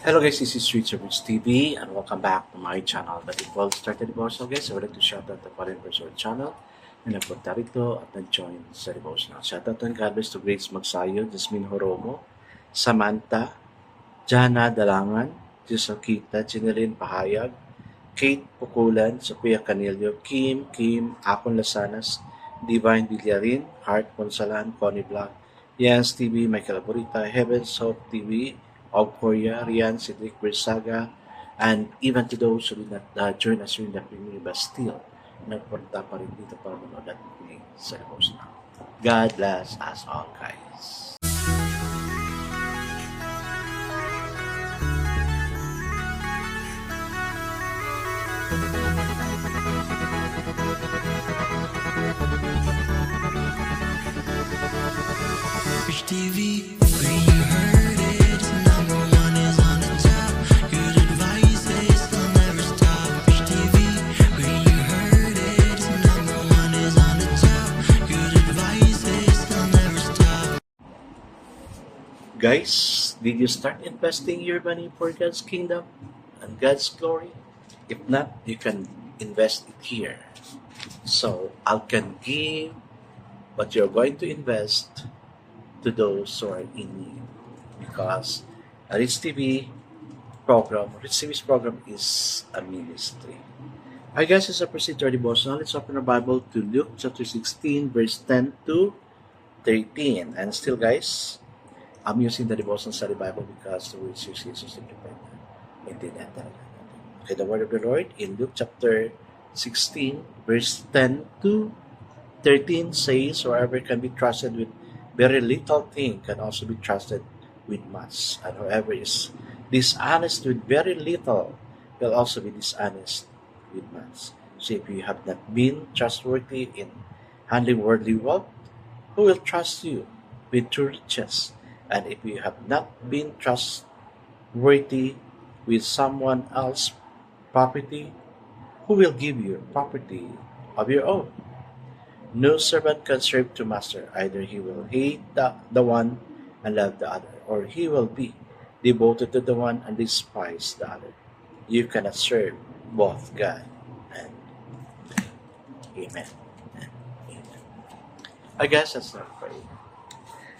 Hello guys, this is Streets of Rich TV and welcome back to my channel. But before we start the devotional guys, I would like to shout out the followers of our channel na nagpunta rito at nag-join sa devotional. Shout out and God bless to Grace Magsayo, Jasmine Horomo, Samantha, Jana Dalangan, Jisokita, Jeneline Pahayag, Kate Pukulan, Sophia Canillo, Kim, Akon Lasanas, Divine Villarin, Heart Consalan, Connie Black, Yans TV, Michael Aburita, Heavens Hope TV, of Korea, Rian, Cedric Bersaga, and even to those who did not join us during the premiere but still nagpunta pa rin dito para manood at makinig sa devotional. God bless us all guys. Rich TV, where you heard it, number one is on the top. Good advice is will never stop. Rich TV, where you heard it, number one is on the top. Good advice is will never stop. Guys, did you start investing your money for God's kingdom and God's glory? If not, you can invest it here. So I can give what you're going to invest to those who are in need. Because a Rich TV's program is a ministry. I guess as a procedure devotional, let's open our Bible to Luke chapter 16, verse 10 to 13. And still guys, I'm using the devotional study Bible because the words use is simplified. Maintindihan talaga natin. Okay, the word of the Lord in Luke chapter 16, verse 10 to 13 says, whoever can be trusted with very little thing can also be trusted with much. And whoever is dishonest with very little will also be dishonest with much. So if you have not been trustworthy in handling worldly wealth, who will trust you with true riches? And if you have not been trustworthy with someone else's property, who will give you property of your own? No servant can serve two masters. Either he will hate the one and love the other, or he will be devoted to the one and despise the other. You cannot serve both God and Amen. And Amen. I guess that's not prayer.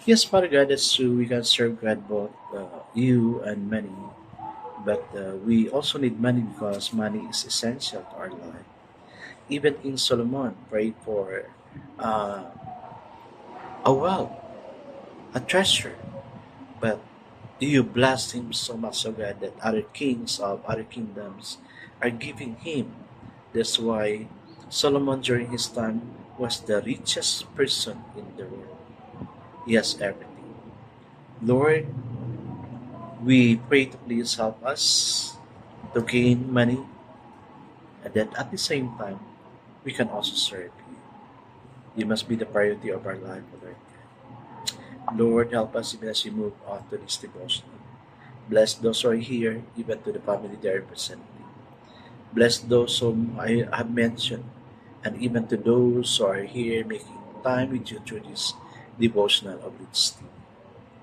Yes, Father God, that's true. We can serve God both you and money, but we also need money because money is essential to our life. Even in Solomon prayed for uh, a wealth, a treasure, but you blessed him so much, so God, that other kings of other kingdoms are giving him. That's why Solomon during his time was the richest person in the world. He has everything. Lord, we pray to please help us to gain money and that at the same time we can also serve you. You must be the priority of our life, Lord. Lord, help us even as we move on to this devotion. Bless those who are here, even to the family they are representing. Bless those whom I have mentioned, and even to those who are here making time with you through this devotional of Rich TV.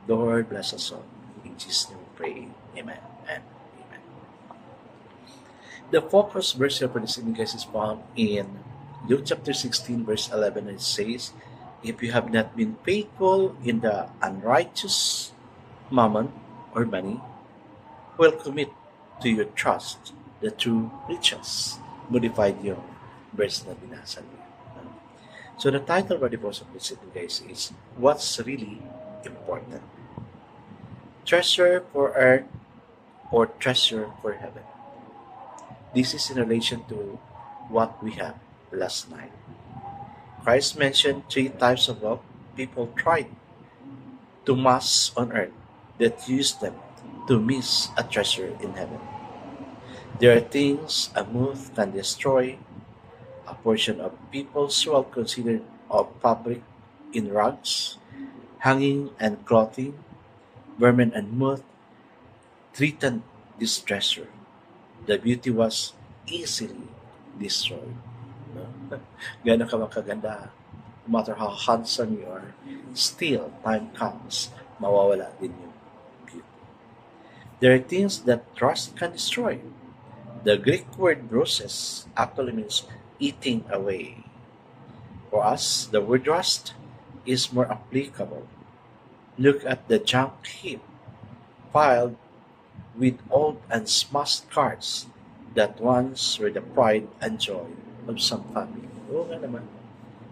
Lord, bless us all. In Jesus' name we pray. Amen and amen. The focus verse here for this evening, guys, is found in Luke chapter 16, verse 11. It says, if you have not been faithful in the unrighteous mammon or money, who will commit to your trust the true riches. Modified yung verse na binasa niyo. So the title of our devotion for this evening, guys, is What's Really Important? Treasure for earth or treasure for heaven? This is in relation to what we have last night. Christ mentioned three types of wealth people tried to mass on earth that used them to miss a treasure in heaven. There are things a moth can destroy, a portion of people's wealth considered of fabric in rugs, hanging and clothing, vermin and moth threatened this treasure. The beauty was easily destroyed. No? Gano'n ka makaganda, no matter how handsome you are, still, time comes, mawawala din yung beauty. There are things that trust can destroy. The Greek word bruises actually means eating away. For us, the word rust is more applicable. Look at the junk heap piled with old and smashed cars that once were the pride and joy of some family. Oo nga naman.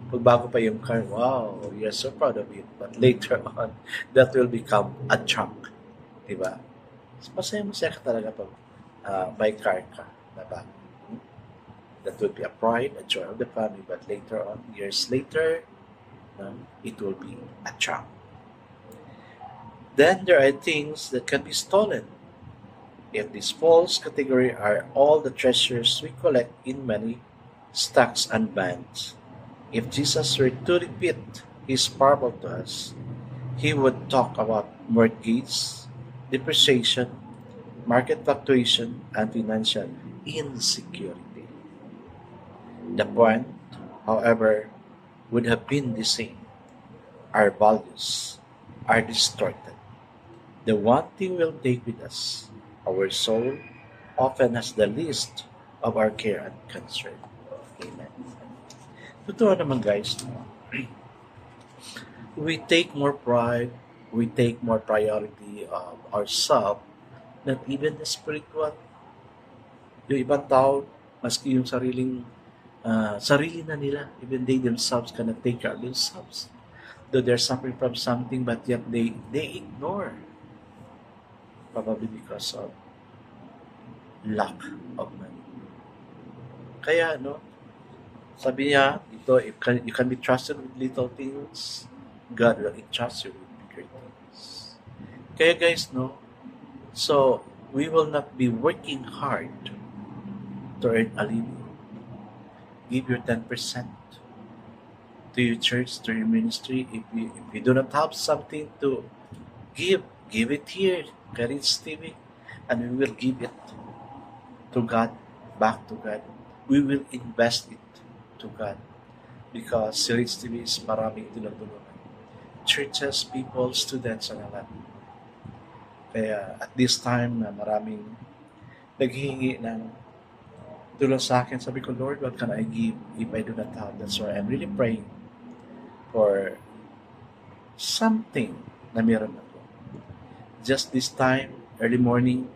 Pag bago pa yung car, wow, you're so proud of it. But later on, that will become a junk. Diba? Masaya-masaya ka talaga pag may car ka. Diba? That will be a pride, a joy of the family. But later on, years later, it will be a junk. Then there are things that can be stolen. If this false category are all the treasures we collect in many stacks and bands. If Jesus were to repeat his parable to us, he would talk about mortgage, depreciation, market fluctuation, and financial insecurity. The point, however, would have been the same. Our values are distorted. The one thing we'll take with us, our soul, often has the least of our care and concern. Amen. Totoo naman guys, no? We take more pride, we take more priority of ourselves than even the spiritual. Yung ibang tao, maski yung sarili na nila, even they themselves cannot take care of themselves. Though they're suffering from something, but yet they ignore. Probably because of lack of money. Kaya, sabi niya, you can be trusted with little things, God will entrust you with bigger things. Kaya guys, so we will not be working hard to earn a living. Give your 10% to your church, to your ministry. If you do not have something to give it here, Garitz TV, and we will give it to God, back to God. We will invest it to God because Garitz TV is maraming tinutulungan. Churches, people, students, and all that. Kaya at this time na maraming naghihingi ng tulong sa akin, sabi ko, Lord, what can I give if I do not have? That's why I'm really praying for something na meron ako. Just this time, early morning,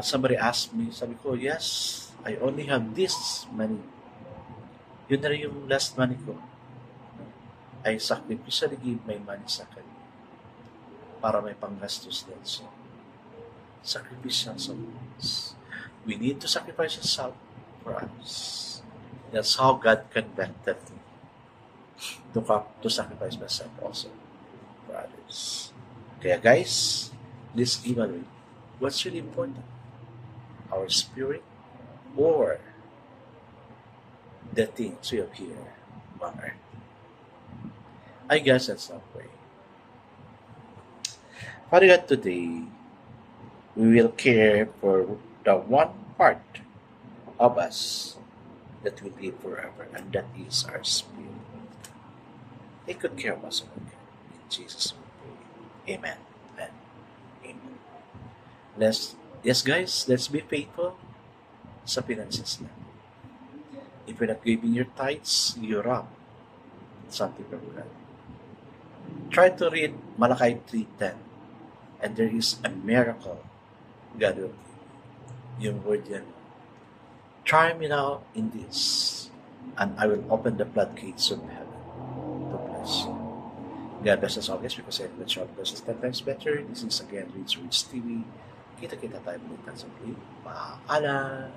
somebody asked me, sabi ko, yes, I only have this money. Yun na rin yung last money ko. I sacrificially give my money sa kanya para may panggastos din. So, sacrificial souls. We need to sacrifice ourselves for others. That's how God convicted me to sacrifice myself also for others. Kaya guys, let's evaluate what's really important. Our spirit or the things we have here on earth. I guess that's the way. Father God, today we will care for the one part of us that will live forever, and that is our spirit. Take good care of us, Lord God. In Jesus' name. Amen. Amen. Amen. Yes guys, let's be faithful sa finances na. If you're not giving your tithes, you rob something from God. Try to read Malachi 3:10, and there is a miracle God will give. Yung word yan. Try me now in this, and I will open the floodgates of heaven to bless you. God bless us all guys, because I will shall bless us 10 times better. This is again Rich TV. Kita-kita tayo ulit sa video. Paalam!